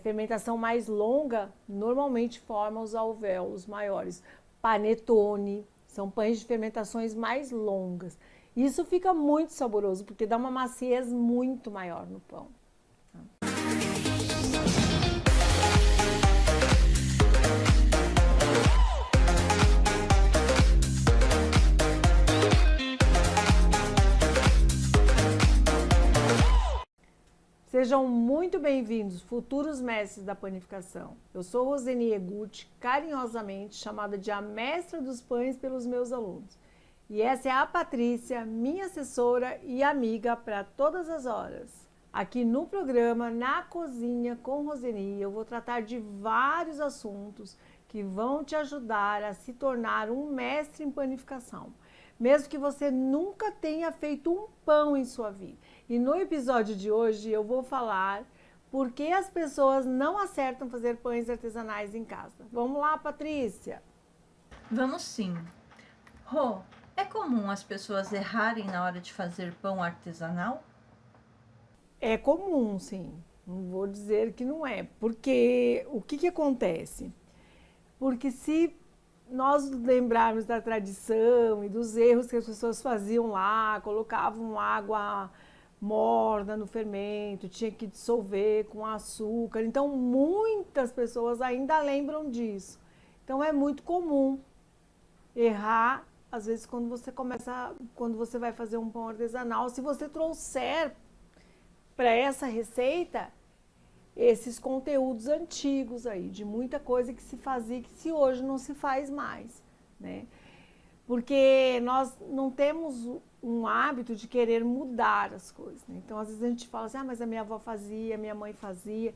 Fermentação mais longa normalmente forma os alvéolos maiores. Panetone, são pães de fermentações mais longas. Isso fica muito saboroso, porque dá uma maciez muito maior no pão. Sejam muito bem-vindos, futuros mestres da panificação. Eu sou Roseni Eguchi, carinhosamente chamada de a mestra dos pães pelos meus alunos. E essa é a Patrícia, minha assessora e amiga para todas as horas. Aqui no programa Na Cozinha com Roseni, eu vou tratar de vários assuntos que vão te ajudar a se tornar um mestre em panificação, mesmo que você nunca tenha feito um pão em sua vida. E no episódio de hoje eu vou falar por que as pessoas não acertam fazer pães artesanais em casa. Vamos lá, Patrícia? Vamos sim. Rô, é comum as pessoas errarem na hora de fazer pão artesanal? É comum, sim. Não vou dizer que não é. Porque o que acontece? Porque se nós lembrarmos da tradição e dos erros que as pessoas faziam lá, colocavam água morna no fermento, tinha que dissolver com açúcar. Então, muitas pessoas ainda lembram disso. Então, é muito comum errar, às vezes, quando você vai fazer um pão artesanal. Se você trouxer para essa receita esses conteúdos antigos aí, de muita coisa que se fazia que se hoje não se faz mais, né? Porque nós não temos um hábito de querer mudar as coisas, né? Então, às vezes a gente fala assim, mas a minha avó fazia, a minha mãe fazia.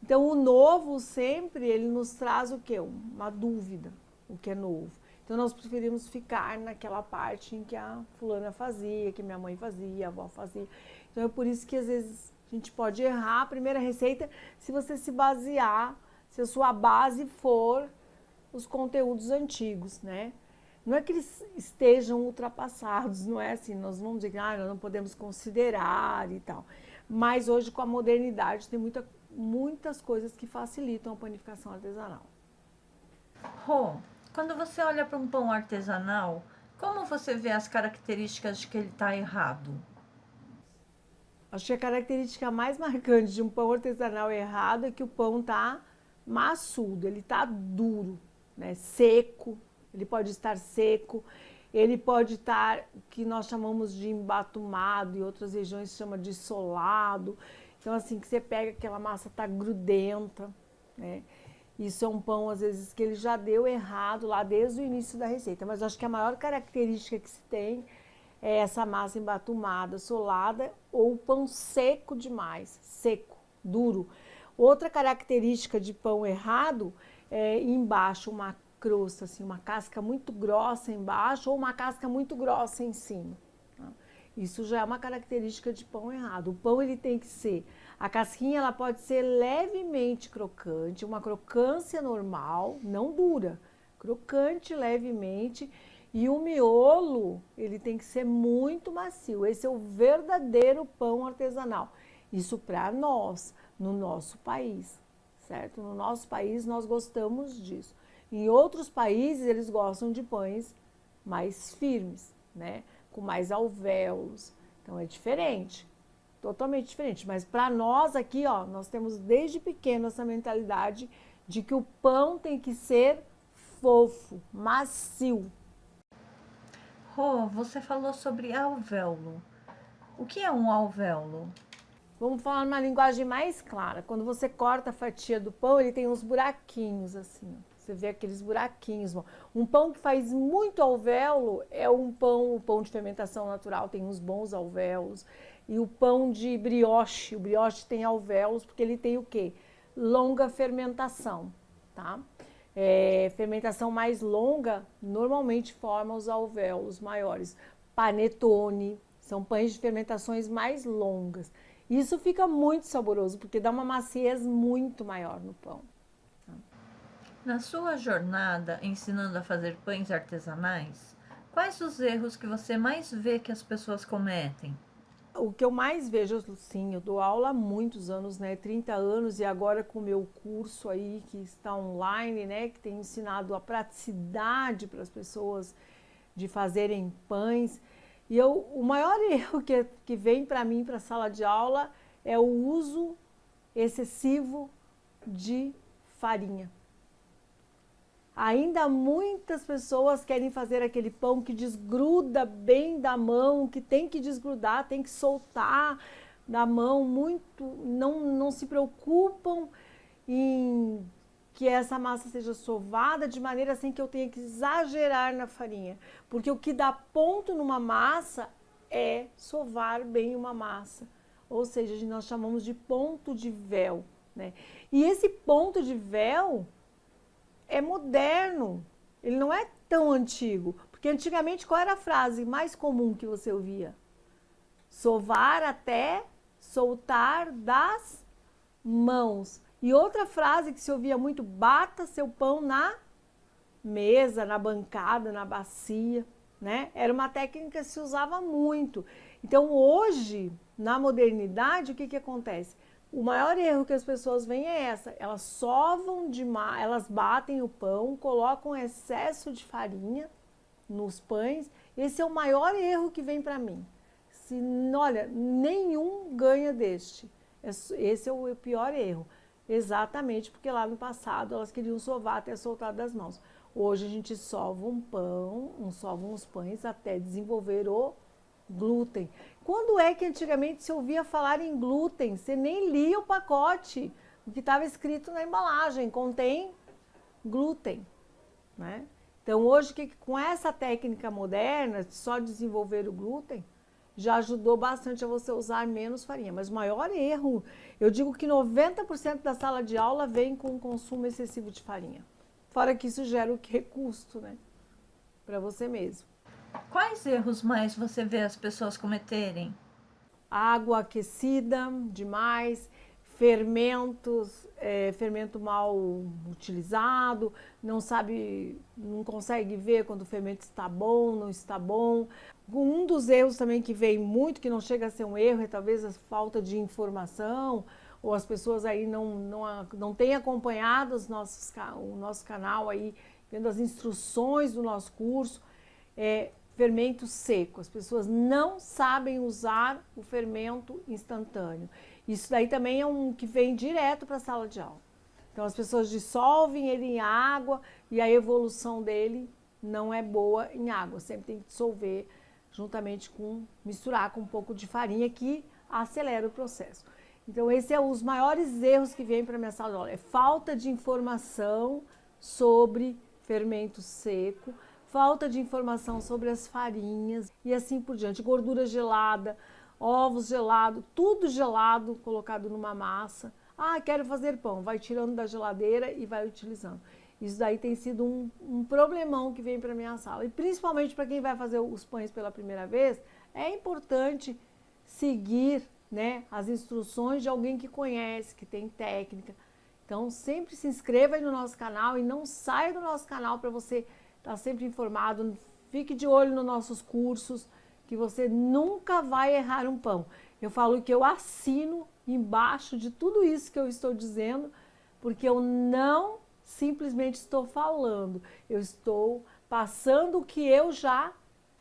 Então, o novo sempre, ele nos traz o quê? Uma dúvida, o que é novo. Então, nós preferimos ficar naquela parte em que a fulana fazia, que minha mãe fazia, a avó fazia. Então, é por isso que, às vezes, a gente pode errar a primeira receita se você se basear, se a sua base for os conteúdos antigos, né? Não é que eles estejam ultrapassados, não é assim, nós vamos dizer que nós não podemos considerar e tal. Mas hoje, com a modernidade, tem muitas coisas que facilitam a panificação artesanal. Rô, quando você olha para um pão artesanal, como você vê as características de que ele está errado? Acho que a característica mais marcante de um pão artesanal errado é que o pão está maçudo, ele está duro, né? Seco, ele pode estar seco, ele pode estar o que nós chamamos de embatumado, e outras regiões chamam de solado. Então, assim, que você pega aquela massa está grudenta, né? Isso é um pão, às vezes, que ele já deu errado lá desde o início da receita. Mas acho que a maior característica que se tem é essa massa embatumada, solada, ou o pão seco demais, seco, duro. Outra característica de pão errado é embaixo uma crosta, assim, uma casca muito grossa embaixo ou uma casca muito grossa em cima. Isso já é uma característica de pão errado. O pão ele tem que ser, a casquinha ela pode ser levemente crocante, uma crocância normal, não dura, crocante levemente, e o miolo ele tem que ser muito macio. Esse é o verdadeiro pão artesanal. Isso para nós, no nosso país, certo? No nosso país nós gostamos disso. Em outros países eles gostam de pães mais firmes, né? Com mais alvéolos. Então é diferente, totalmente diferente. Mas para nós aqui, ó, nós temos desde pequeno essa mentalidade de que o pão tem que ser fofo, macio. Rô, você falou sobre alvéolo. O que é um alvéolo? Vamos falar numa linguagem mais clara. Quando você corta a fatia do pão, ele tem uns buraquinhos assim. Você vê aqueles buraquinhos. Um pão que faz muito alvéolo é o pão de fermentação natural tem uns bons alvéolos. E o pão de brioche, o brioche tem alvéolos porque ele tem o quê? Longa fermentação, tá? Fermentação mais longa normalmente forma os alvéolos maiores. Panetone, são pães de fermentações mais longas. Isso fica muito saboroso, porque dá uma maciez muito maior no pão. Na sua jornada ensinando a fazer pães artesanais, quais os erros que você mais vê que as pessoas cometem? O que eu mais vejo, sim, eu dou aula há muitos anos, né, 30 anos, e agora com o meu curso aí que está online, né, que tem ensinado a praticidade para as pessoas de fazerem pães. E o maior erro que vem para mim para a sala de aula é o uso excessivo de farinha. Ainda muitas pessoas querem fazer aquele pão que desgruda bem da mão, que tem que desgrudar, tem que soltar da mão muito, não se preocupam em que essa massa seja sovada de maneira assim que eu tenha que exagerar na farinha. Porque o que dá ponto numa massa é sovar bem uma massa. Ou seja, nós chamamos de ponto de véu, né? E esse ponto de véu é moderno, ele não é tão antigo. Porque antigamente qual era a frase mais comum que você ouvia? Sovar até soltar das mãos. E outra frase que se ouvia muito, bata seu pão na mesa, na bancada, na bacia, né? Era uma técnica que se usava muito. Então hoje, na modernidade, o que acontece? O maior erro que as pessoas veem é essa, elas sovam demais, elas batem o pão, colocam excesso de farinha nos pães. Esse é o maior erro que vem para mim. Olha, nenhum ganha deste. Esse é o pior erro. Exatamente porque lá no passado elas queriam sovar até soltar das mãos. Hoje a gente sova um pão, sova uns pães até desenvolver o glúten. Quando é que antigamente se ouvia falar em glúten? Você nem lia o pacote, o que estava escrito na embalagem, contém glúten, né? Então hoje com essa técnica moderna, só desenvolver o glúten, já ajudou bastante a você usar menos farinha. Mas o maior erro, eu digo que 90% da sala de aula vem com o consumo excessivo de farinha. Fora que isso gera o que? Custo, né? Para você mesmo. Quais erros mais você vê as pessoas cometerem? Água aquecida demais, fermentos, fermento mal utilizado, não consegue ver quando o fermento está bom, não está bom. Um dos erros também que vem muito, que não chega a ser um erro, é talvez a falta de informação, ou as pessoas aí não têm acompanhado o nosso canal aí, vendo as instruções do nosso curso. Fermento seco, as pessoas não sabem usar o fermento instantâneo. Isso daí também é um que vem direto para a sala de aula. Então as pessoas dissolvem ele em água e a evolução dele não é boa em água, sempre tem que dissolver juntamente misturar com um pouco de farinha que acelera o processo. Então esse é os maiores erros que vêm para a minha sala de aula, é falta de informação sobre fermento seco, falta de informação sobre as farinhas e assim por diante, gordura gelada, ovos gelados, tudo gelado colocado numa massa. Ah, quero fazer pão, vai tirando da geladeira e vai utilizando. Isso daí tem sido um problemão que vem para a minha sala. E principalmente para quem vai fazer os pães pela primeira vez, é importante seguir, né, as instruções de alguém que conhece, que tem técnica. Então sempre se inscreva aí no nosso canal e não saia do nosso canal para você estar sempre informado. Fique de olho nos nossos cursos, que você nunca vai errar um pão. Eu falo que eu assino embaixo de tudo isso que eu estou dizendo, porque eu não simplesmente estou falando, eu estou passando o que eu já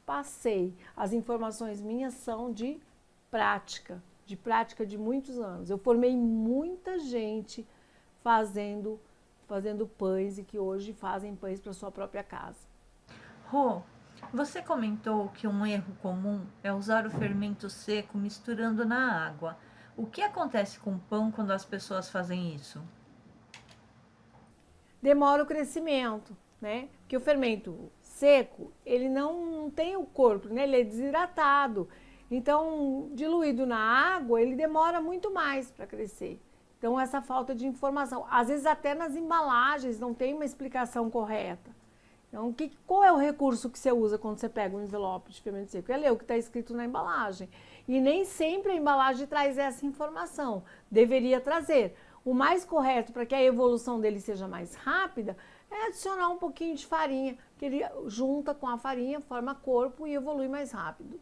passei. As informações minhas são de prática de muitos anos. Eu formei muita gente fazendo pães e que hoje fazem pães para sua própria casa. Rô, você comentou que um erro comum é usar o fermento seco misturando na água. O que acontece com o pão quando as pessoas fazem isso? Demora o crescimento, né? Porque o fermento seco, ele não tem o corpo, né? Ele é desidratado. Então, diluído na água, ele demora muito mais para crescer. Então, essa falta de informação. Às vezes, até nas embalagens não tem uma explicação correta. Então, qual é o recurso que você usa quando você pega um envelope de fermento seco? É ler o que está escrito na embalagem. E nem sempre a embalagem traz essa informação. Deveria trazer. O mais correto para que a evolução dele seja mais rápida é adicionar um pouquinho de farinha, que ele junta com a farinha, forma corpo e evolui mais rápido.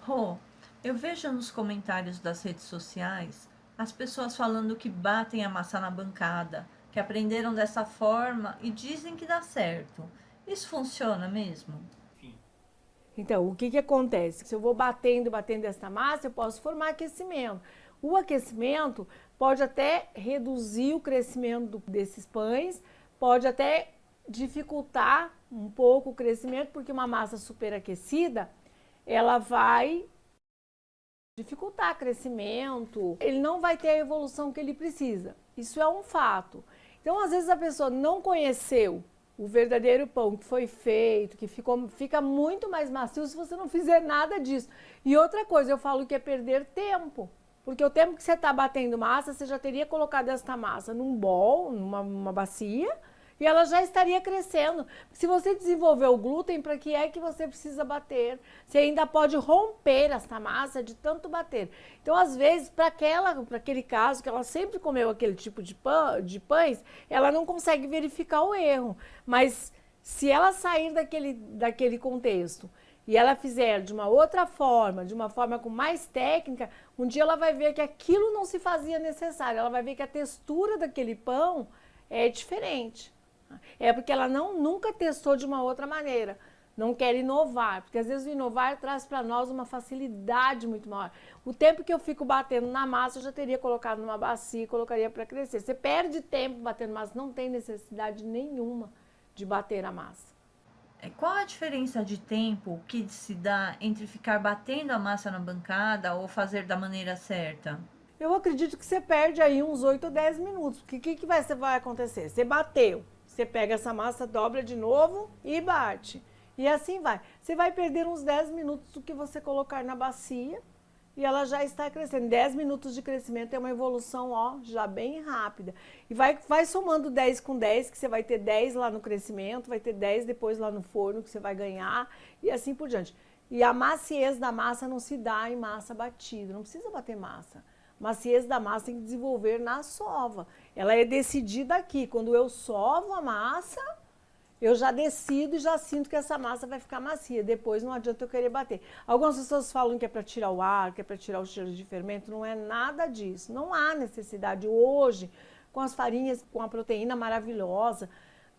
Rô, Eu vejo nos comentários das redes sociais as pessoas falando que batem a massa na bancada, que aprenderam dessa forma e dizem que dá certo. Isso funciona mesmo? Então, o que que acontece? Se eu vou batendo essa massa, eu posso formar aquecimento. O aquecimento pode até reduzir o crescimento desses pães, pode até dificultar um pouco o crescimento, porque uma massa superaquecida, ela vai dificultar crescimento, ele não vai ter a evolução que ele precisa. Isso é um fato. Então, às vezes a pessoa não conheceu o verdadeiro pão que foi feito, que fica muito mais macio se você não fizer nada disso. E outra coisa, eu falo que é perder tempo. Porque o tempo que você está batendo massa, você já teria colocado esta massa num bowl, numa bacia, e ela já estaria crescendo. Se você desenvolver o glúten, para que é que você precisa bater? Você ainda pode romper essa massa de tanto bater. Então, às vezes, para aquele caso, que ela sempre comeu aquele tipo de pães, ela não consegue verificar o erro. Mas se ela sair daquele contexto e ela fizer de uma outra forma, de uma forma com mais técnica, um dia ela vai ver que aquilo não se fazia necessário. Ela vai ver que a textura daquele pão é diferente. É porque ela nunca testou de uma outra maneira. Não quer inovar, porque às vezes o inovar traz para nós uma facilidade muito maior. O tempo que eu fico batendo na massa, eu já teria colocado numa bacia e colocaria para crescer. Você perde tempo batendo massa, não tem necessidade nenhuma de bater a massa. Qual a diferença de tempo que se dá entre ficar batendo a massa na bancada ou fazer da maneira certa? Eu acredito que você perde aí uns 8 ou 10 minutos, porque o que vai acontecer? Você bateu. Você pega essa massa, dobra de novo e bate. E assim vai. Você vai perder uns 10 minutos do que você colocar na bacia e ela já está crescendo. 10 minutos de crescimento é uma evolução, ó, já bem rápida. E vai somando 10 com 10, que você vai ter 10 lá no crescimento, vai ter 10 depois lá no forno que você vai ganhar e assim por diante. E a maciez da massa não se dá em massa batida, não precisa bater massa. Maciez da massa tem que desenvolver na sova. Ela é decidida aqui. Quando eu sovo a massa, eu já decido e já sinto que essa massa vai ficar macia. Depois não adianta eu querer bater. Algumas pessoas falam que é para tirar o ar, que é para tirar o cheiro de fermento. Não é nada disso. Não há necessidade hoje, com as farinhas, com a proteína maravilhosa.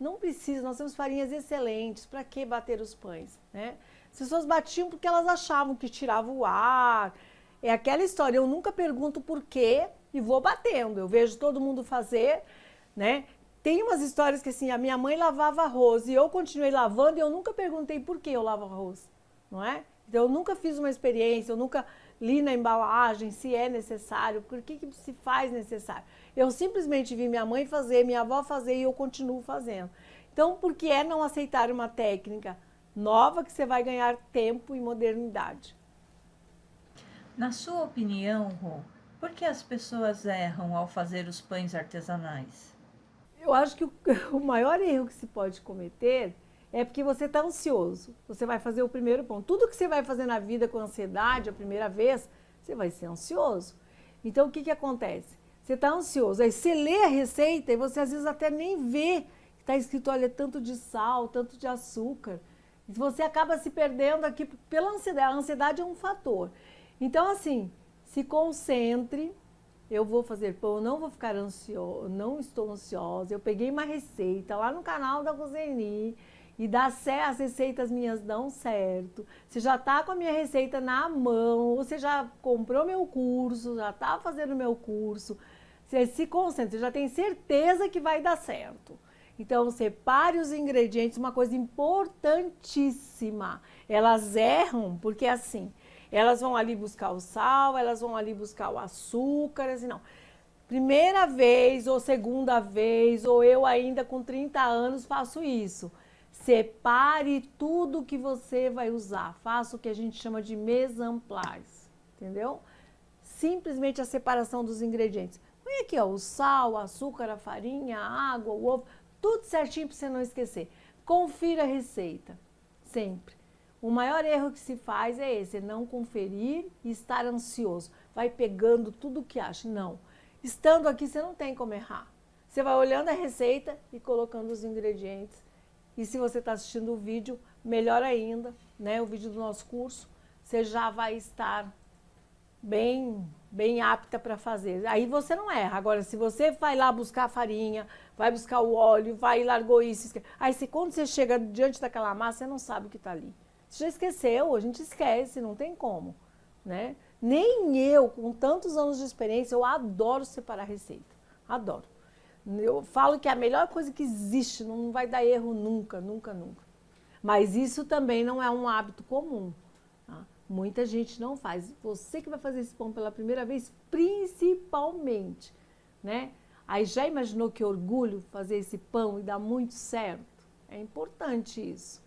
Não precisa, nós temos farinhas excelentes. Para que bater os pães, né? As pessoas batiam porque elas achavam que tirava o ar. É aquela história, eu nunca pergunto por quê e vou batendo. Eu vejo todo mundo fazer, né? Tem umas histórias que assim, a minha mãe lavava arroz e eu continuei lavando e eu nunca perguntei por que eu lavo arroz, não é? Então eu nunca fiz uma experiência, eu nunca li na embalagem se é necessário, por que se faz necessário. Eu simplesmente vi minha mãe fazer, minha avó fazer e eu continuo fazendo. Então, por que é não aceitar uma técnica nova que você vai ganhar tempo e modernidade? Na sua opinião, Rô, por que as pessoas erram ao fazer os pães artesanais? Eu acho que o maior erro que se pode cometer é porque você está ansioso. Você vai fazer o primeiro pão. Tudo que você vai fazer na vida com ansiedade a primeira vez, você vai ser ansioso. Então, o que acontece? Você está ansioso, aí você lê a receita e você às vezes até nem vê que está escrito, olha, tanto de sal, tanto de açúcar. E você acaba se perdendo aqui pela ansiedade. A ansiedade é um fator. Então, assim, se concentre, eu vou fazer pão, eu não vou ficar ansiosa, não estou ansiosa. Eu peguei uma receita lá no canal da Cozeni e as receitas minhas dão certo. Você já está com a minha receita na mão, você já comprou meu curso, já está fazendo meu curso. Você se concentre, você já tem certeza que vai dar certo. Então, separe os ingredientes, uma coisa importantíssima. Elas erram porque assim... Elas vão ali buscar o sal, elas vão ali buscar o açúcar, assim, não. Primeira vez ou segunda vez, ou eu ainda com 30 anos faço isso. Separe tudo que você vai usar. Faça o que a gente chama de mise en place, entendeu? Simplesmente a separação dos ingredientes. Põe aqui, ó, o sal, o açúcar, a farinha, a água, o ovo, tudo certinho para você não esquecer. Confira a receita, sempre. O maior erro que se faz é esse, é não conferir e estar ansioso. Vai pegando tudo o que acha. Não. Estando aqui, você não tem como errar. Você vai olhando a receita e colocando os ingredientes. E se você está assistindo o vídeo, melhor ainda, né? O vídeo do nosso curso, você já vai estar bem apta para fazer. Aí você não erra. Agora, se você vai lá buscar a farinha, vai buscar o óleo, vai e largou isso, aí quando você chega diante daquela massa, você não sabe o que está ali. Você já esqueceu, a gente esquece, não tem como, né? Nem eu, com tantos anos de experiência, eu adoro separar receita. Adoro. Eu falo que é a melhor coisa que existe, não vai dar erro nunca, nunca, nunca. Mas isso também não é um hábito comum. Tá? Muita gente não faz. Você que vai fazer esse pão pela primeira vez, principalmente, né? Aí já imaginou que orgulho fazer esse pão e dar muito certo? É importante isso.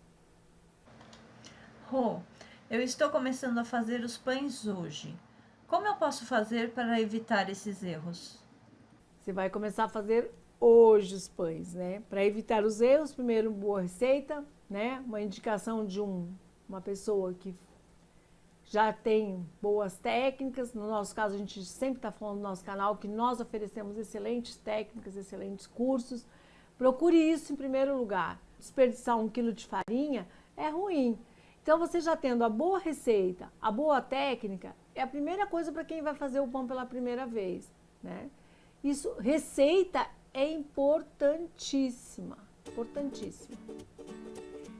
Rô, eu estou começando a fazer os pães hoje. Como eu posso fazer para evitar esses erros? Você vai começar a fazer hoje os pães, né? Para evitar os erros, primeiro boa receita, né? Uma indicação de uma pessoa que já tem boas técnicas. No nosso caso, a gente sempre está falando no nosso canal que nós oferecemos excelentes técnicas, excelentes cursos. Procure isso em primeiro lugar. Desperdiçar 1 quilo de farinha é ruim. Então, você já tendo a boa receita, a boa técnica, é a primeira coisa para quem vai fazer o pão pela primeira vez, né? Isso, receita é importantíssima, importantíssima.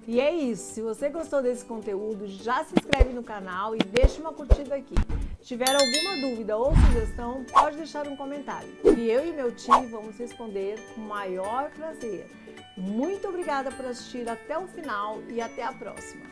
E é isso, se você gostou desse conteúdo, já se inscreve no canal e deixa uma curtida aqui. Se tiver alguma dúvida ou sugestão, pode deixar um comentário. E eu e meu time vamos responder com o maior prazer. Muito obrigada por assistir até o final e até a próxima.